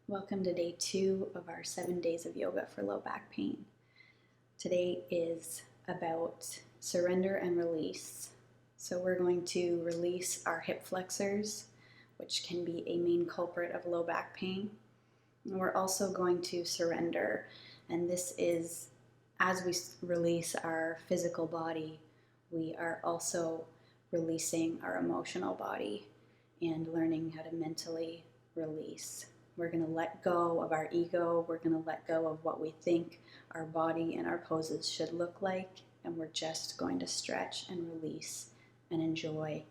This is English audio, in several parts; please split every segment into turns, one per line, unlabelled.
Welcome to day 2 of our 7 days of yoga for low back pain. Today is about surrender and release. So we're going to release our hip flexors, which can be a main culprit of low back pain. And we're also going to surrender. And this is, as we release our physical body, we are also releasing our emotional body and learning how to mentally release. We're going to let go of our ego. We're going to let go of what we think our body and our poses should look like. And we're just going to stretch and release and enjoy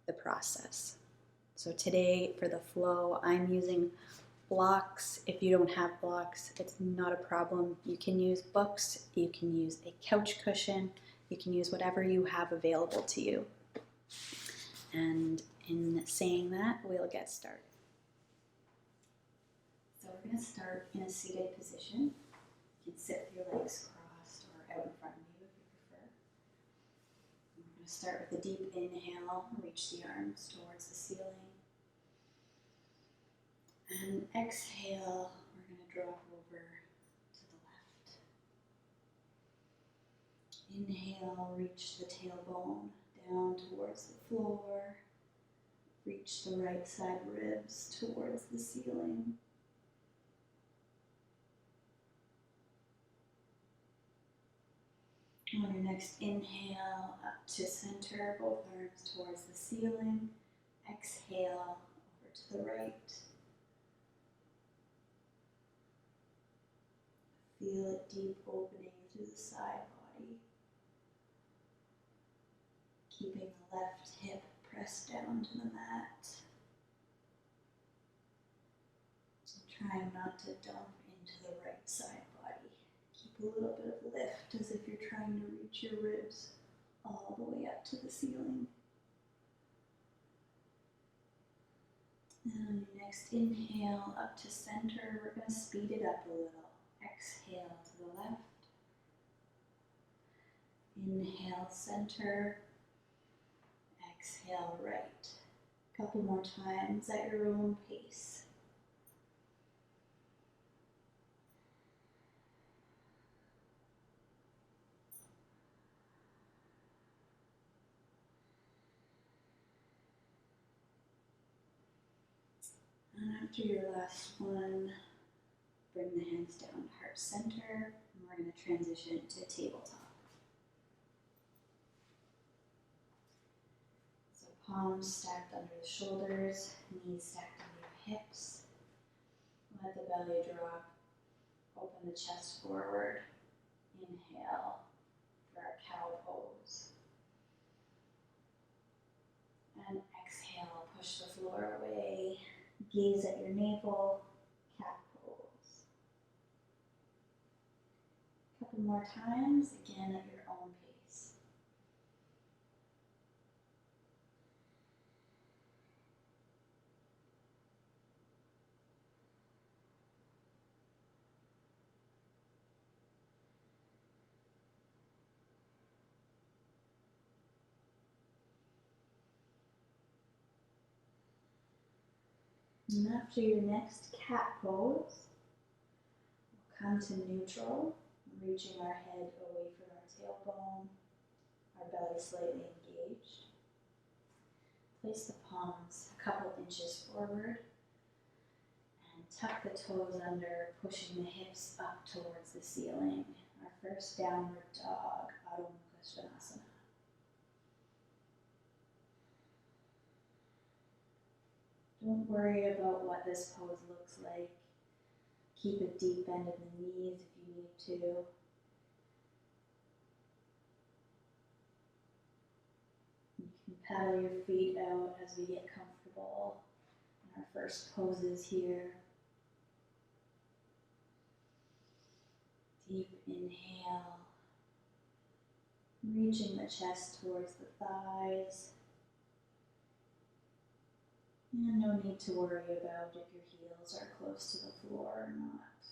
the process. So today for the flow, I'm using blocks. If you don't have blocks, it's not a problem. You can use books. You can use a couch cushion. You can use whatever you have available to you. And in saying that, we'll get started. So we're going to start in a seated position. You can sit with your legs crossed or out in front of you if you prefer. And we're going to start with a deep inhale, reach the arms towards the ceiling. And exhale, we're going to drop over to the left. Inhale, reach the tailbone down towards the floor. Reach the right side ribs towards the ceiling. On your next inhale, up to center, both arms towards the ceiling. Exhale, over to the right. Feel a deep opening through the side body. Keeping the left hip pressed down to the mat. Trying not to dump into the right side body. Keep a little bit of lift as if you're trying to reach your ribs all the way up to the ceiling. And on your next inhale, up to center, we're going to speed it up a little. Exhale to the left. Inhale, center. Exhale, right. A couple more times at your own pace. And after your last one, bring the hands down to heart center, and we're going to transition to tabletop. So palms stacked under the shoulders, knees stacked under your hips. Let the belly drop, open the chest forward. Inhale for our cow pose. And exhale, push the floor away. Gaze at your navel, cat pose. A couple more times, again at your own pace. And after your next cat pose, we'll come to neutral, reaching our head away from our tailbone, our belly slightly engaged. Place the palms a couple inches forward and tuck the toes under, pushing the hips up towards the ceiling. Our first downward dog, Adho Mukha Svanasana. Don't worry about what this pose looks like. Keep a deep bend in the knees if you need to. You can paddle your feet out as we get comfortable in our first poses here. Deep inhale, reaching the chest towards the thighs. And no need to worry about if your heels are close to the floor or not.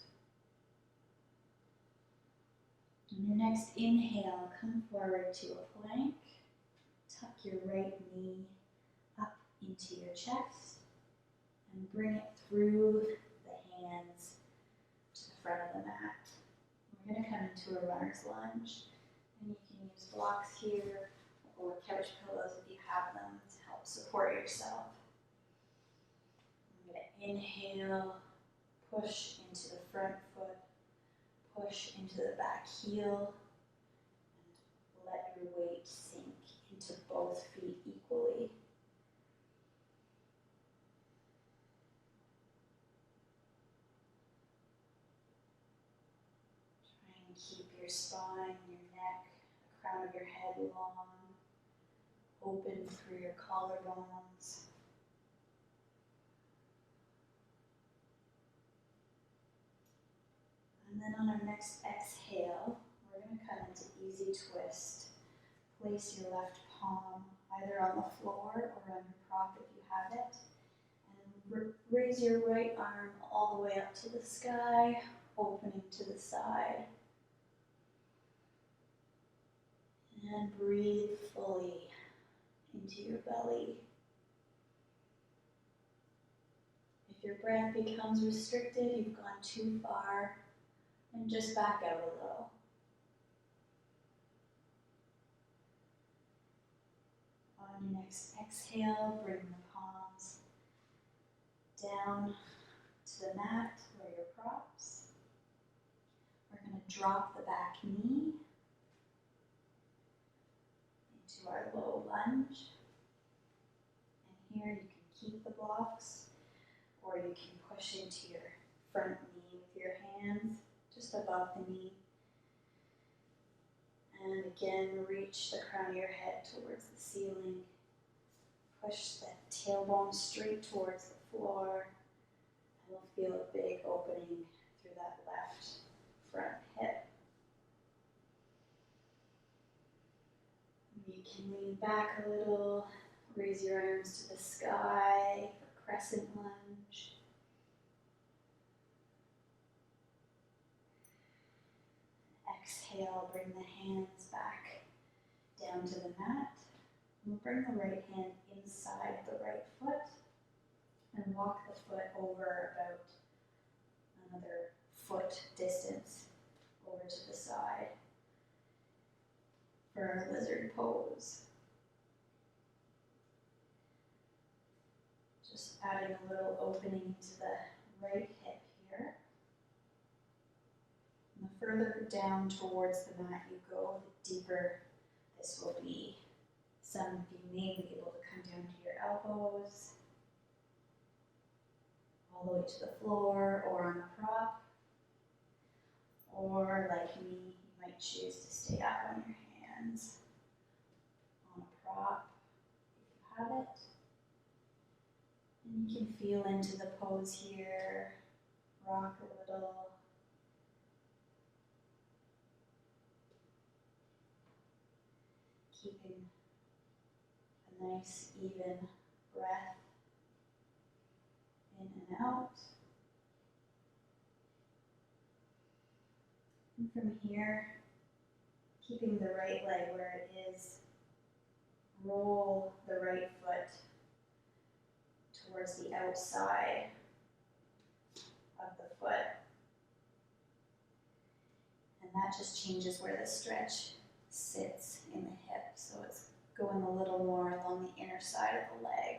On your next inhale, come forward to a plank. Tuck your right knee up into your chest and bring it through the hands to the front of the mat. We're going to come into a runner's lunge, and you can use blocks here or couch pillows if you have them to help support yourself. I'm going to inhale, push into the front foot, push into the back heel, and let your weight sink into both feet equally. Try and keep your spine, your neck, the crown of your head long, open through your collarbones. And then on our next exhale, we're going to come into easy twist. Place your left palm either on the floor or on your prop if you have it. And raise your right arm all the way up to the sky, opening to the side. And breathe fully into your belly. If your breath becomes restricted, you've gone too far, and just back out a little. On your next exhale, bring the palms down to the mat or your props. We're going to drop the back knee into our low lunge. And here you can keep the blocks, or you can push into your front knee with your hands just above the knee. And again, reach the crown of your head towards the ceiling. Push the tailbone straight towards the floor. And we'll feel a big opening through that left front hip. You can lean back a little, raise your arms to the sky for crescent lunge. Exhale, bring the hands back down to the mat. We'll bring the right hand inside the right foot and walk the foot over about another foot distance over to the side for our lizard pose. Just adding a little opening to the right hip here. And the further down towards the mat you go, the deeper this will be. Some of you may be able to come down to your elbows, all the way to the floor or on a prop. Or like me, you might choose to stay up on your hands on a prop if you have it. And you can feel into the pose here, rock a little. Keeping a nice even breath in and out. And from here, keeping the right leg where it is, roll the right foot towards the outside of the foot. And that just changes where the stretch sits in the hip. So it's going a little more along the inner side of the leg.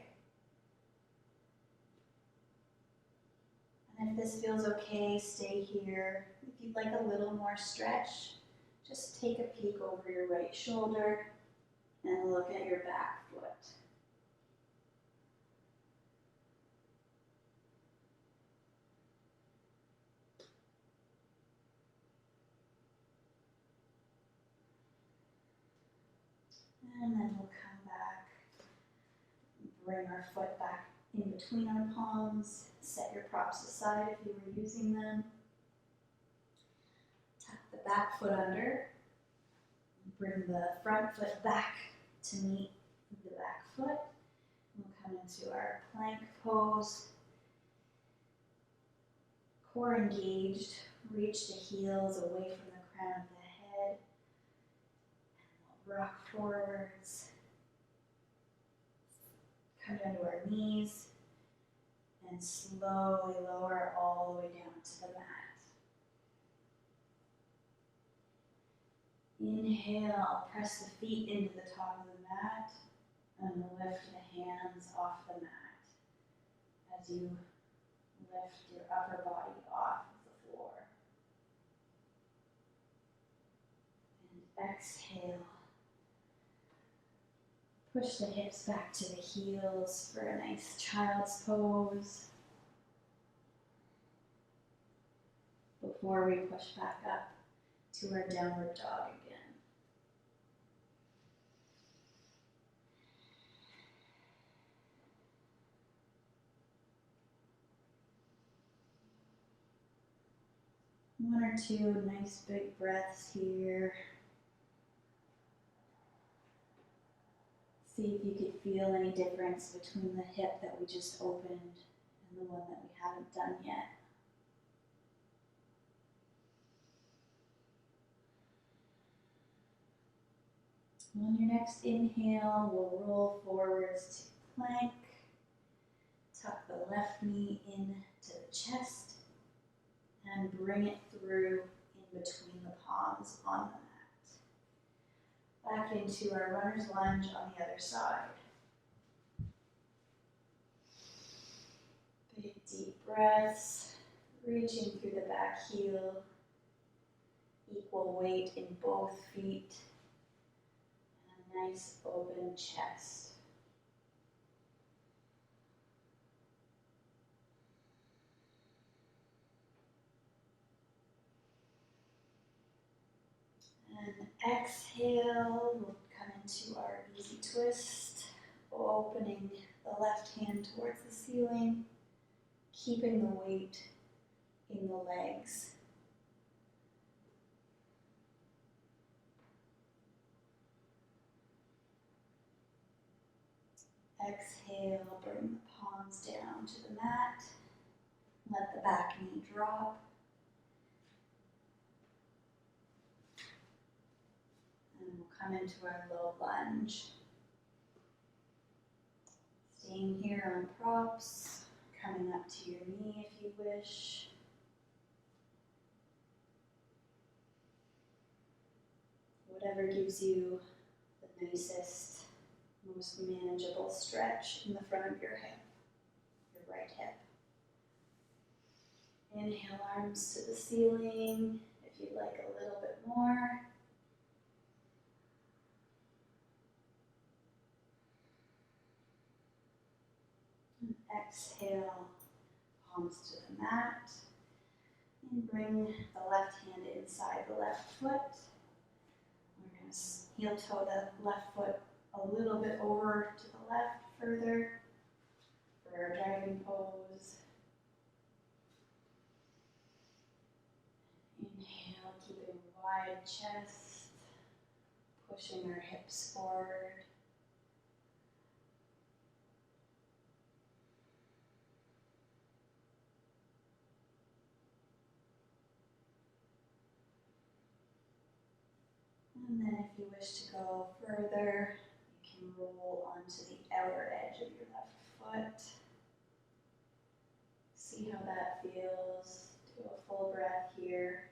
And if this feels okay, stay here. If you'd like a little more stretch, just take a peek over your right shoulder and look at your back foot. And then we'll come back, bring our foot back in between our palms, set your props aside if you were using them. Tuck the back foot under, bring the front foot back to meet the back foot. We'll come into our plank pose. Core engaged, reach the heels away from the crown of the head. Rock forwards, come down to our knees, And slowly lower all the way down to the mat. Inhale, press the feet into the top of the mat and lift the hands off the mat as you lift your upper body off of the floor. And exhale. Push the hips back to the heels for a nice child's pose. Before we push back up to our downward dog again. One or two nice big breaths here. See if you could feel any difference between the hip that we just opened and the one that we haven't done yet. On your next inhale, we'll roll forwards to plank. Tuck the left knee into the chest and bring it through in between the palms on the mat. Back into our runner's lunge on the other side. Big deep breaths, reaching through the back heel. Equal weight in both feet. And a nice open chest. And exhale, we'll come into our easy twist, opening the left hand towards the ceiling, keeping the weight in the legs. Exhale, bring the palms down to the mat, let the back knee drop. And we'll come into our low lunge. Staying here on props, coming up to your knee if you wish. Whatever gives you the nicest, most manageable stretch in the front of your hip, your right hip. Inhale, arms to the ceiling if you'd like a little bit more. And exhale, palms to the mat. And bring the left hand inside the left foot. We're going to heel toe the left foot a little bit over to the left further for our driving pose. Inhale, keeping a wide chest, pushing our hips forward. And then if you wish to go further, you can roll onto the outer edge of your left foot. See how that feels. Do a full breath here.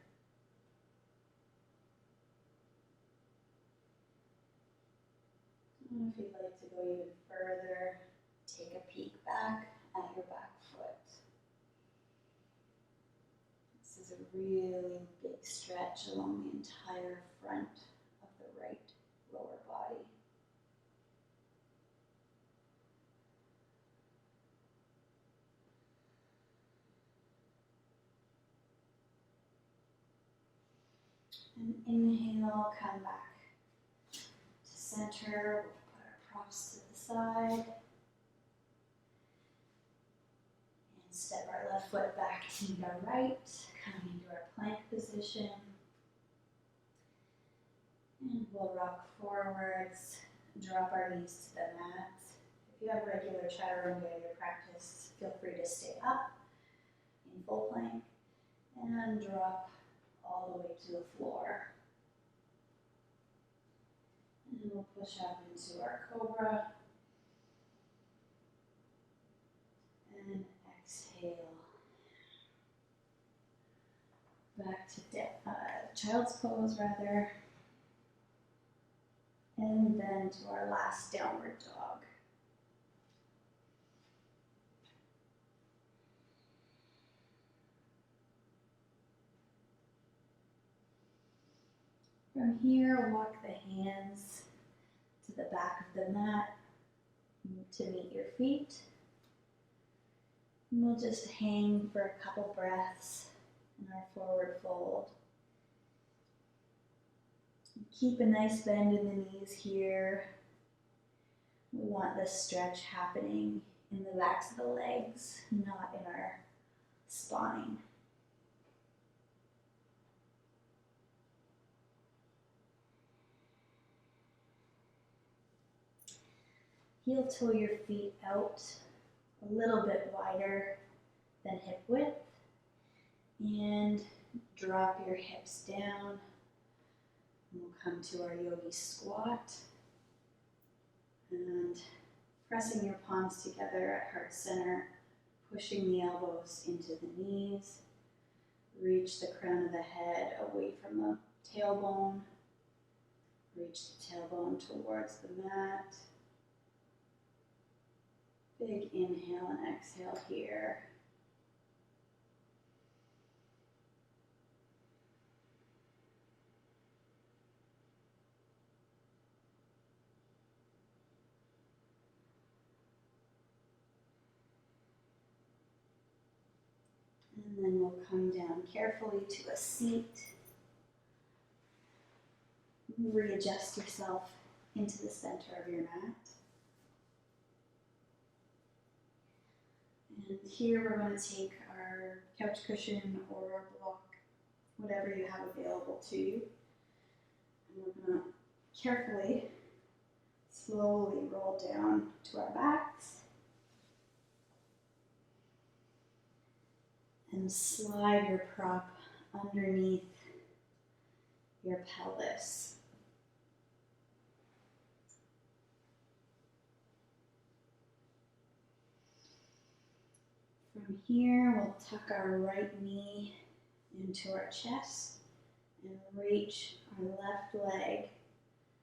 And if you'd like to go even further, take a peek back at your back foot. This is a really big stretch along the entire front of the right lower body. And inhale, come back to center. We'll put our props to the side. And step our left foot back to the right, coming into our plank position. And we'll rock forwards, drop our knees to the mat. If you have regular chaturanga in your practice, feel free to stay up in full plank and drop all the way to the floor. And we'll push up into our cobra. And back to child's pose rather, and then to our last downward dog. From here, walk the hands to the back of the mat to meet your feet. And we'll just hang for a couple breaths in our forward fold. Keep a nice bend in the knees here. We want this stretch happening in the backs of the legs, not in our spine. Heel toe your feet out a little bit wider than hip width, and drop your hips down. And we'll come to our yogi squat, and pressing your palms together at heart center, pushing the elbows into the knees. Reach the crown of the head away from the tailbone. Reach the tailbone towards the mat. Big inhale and exhale here. And then we'll come down carefully to a seat. Readjust yourself into the center of your mat. And here we're going to take our couch cushion or our block, whatever you have available to you. And we're going to carefully, slowly roll down to our backs. And slide your prop underneath your pelvis. From here, we'll tuck our right knee into our chest and reach our left leg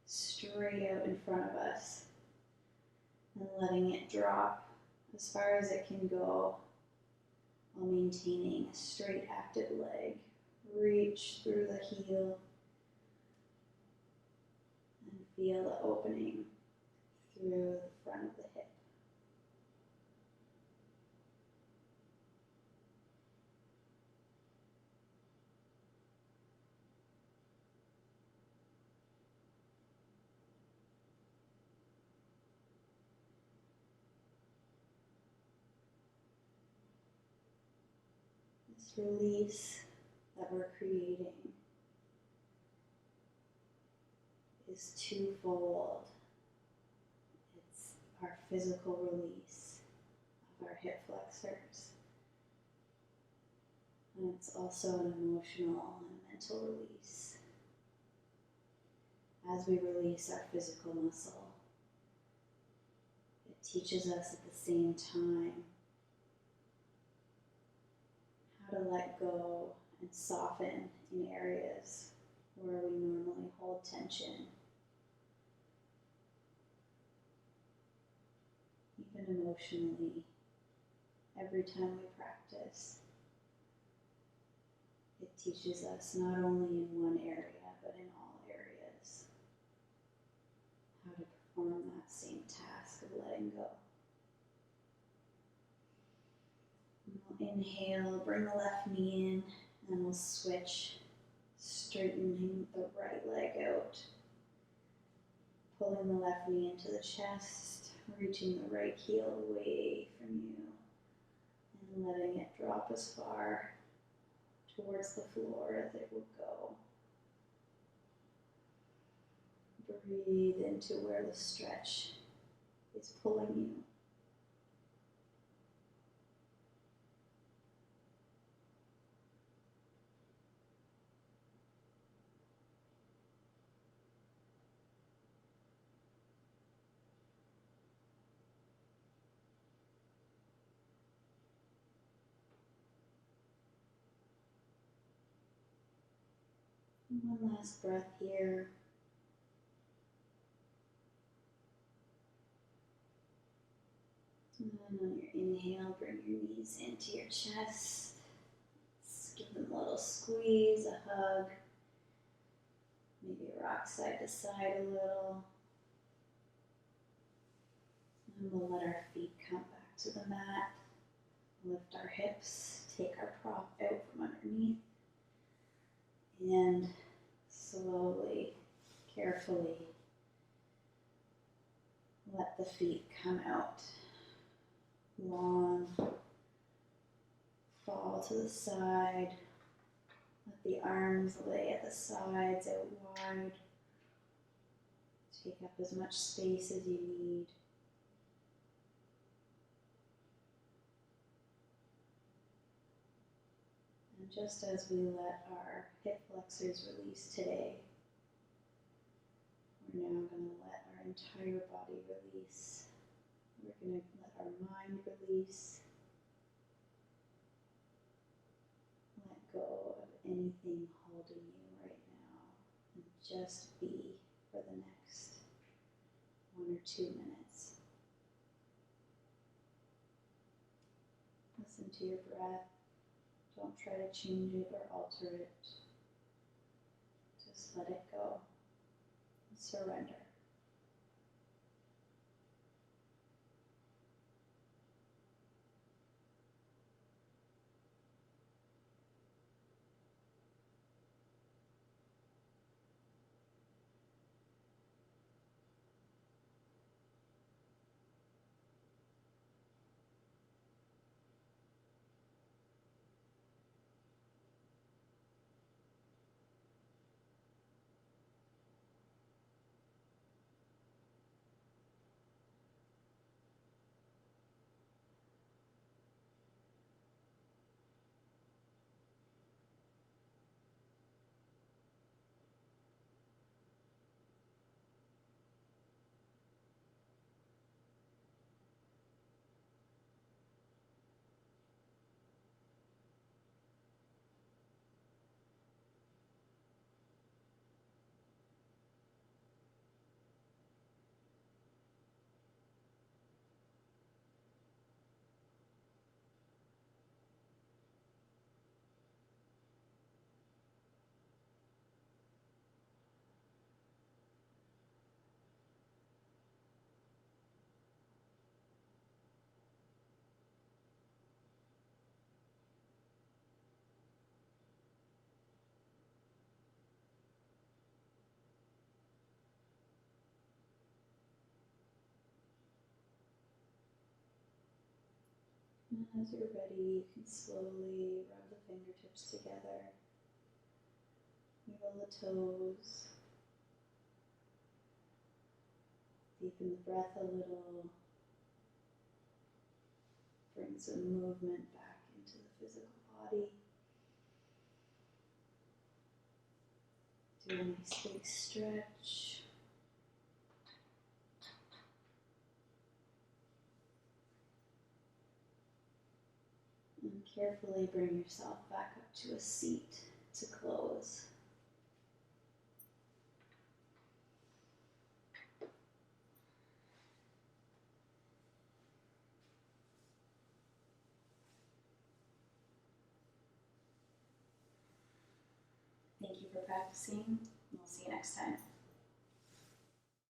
straight out in front of us and letting it drop as far as it can go while maintaining a straight active leg. Reach through the heel and feel the opening through the front of the hip. This release that we're creating is twofold. It's our physical release of our hip flexors, and it's also an emotional and mental release. As we release our physical muscle, it teaches us at the same time how to let go and soften in areas where we normally hold tension. Even emotionally, every time we practice, it teaches us not only in one area, but in all areas, how to perform that same task of letting go. We'll inhale, bring the left knee in, and we'll switch, straightening the right leg out. Pulling the left knee into the chest, reaching the right heel away from you, and letting it drop as far towards the floor as it would go. Breathe into where the stretch is pulling you. One last breath here. And on your inhale, bring your knees into your chest. Let's give them a little squeeze, a hug. Maybe rock side to side a little. And we'll let our feet come back to the mat. Lift our hips, take our prop out from underneath. And slowly, carefully, let the feet come out. Long, fall to the side. Let the arms lay at the sides out wide. Take up as much space as you need. And just as we let our hip flexors release today, we're now going to let our entire body release. We're going to let our mind release. Let go of anything holding you right now. And just be for the next 1 or 2 minutes. Listen to your breath. Don't try to change it or alter it. Just let it go. Surrender. And as you're ready, you can slowly rub the fingertips together. Wiggle the toes. Deepen the breath a little. Bring some movement back into the physical body. Do a nice big stretch. And carefully bring yourself back up to a seat to close. Thank you for practicing. We'll see you next time.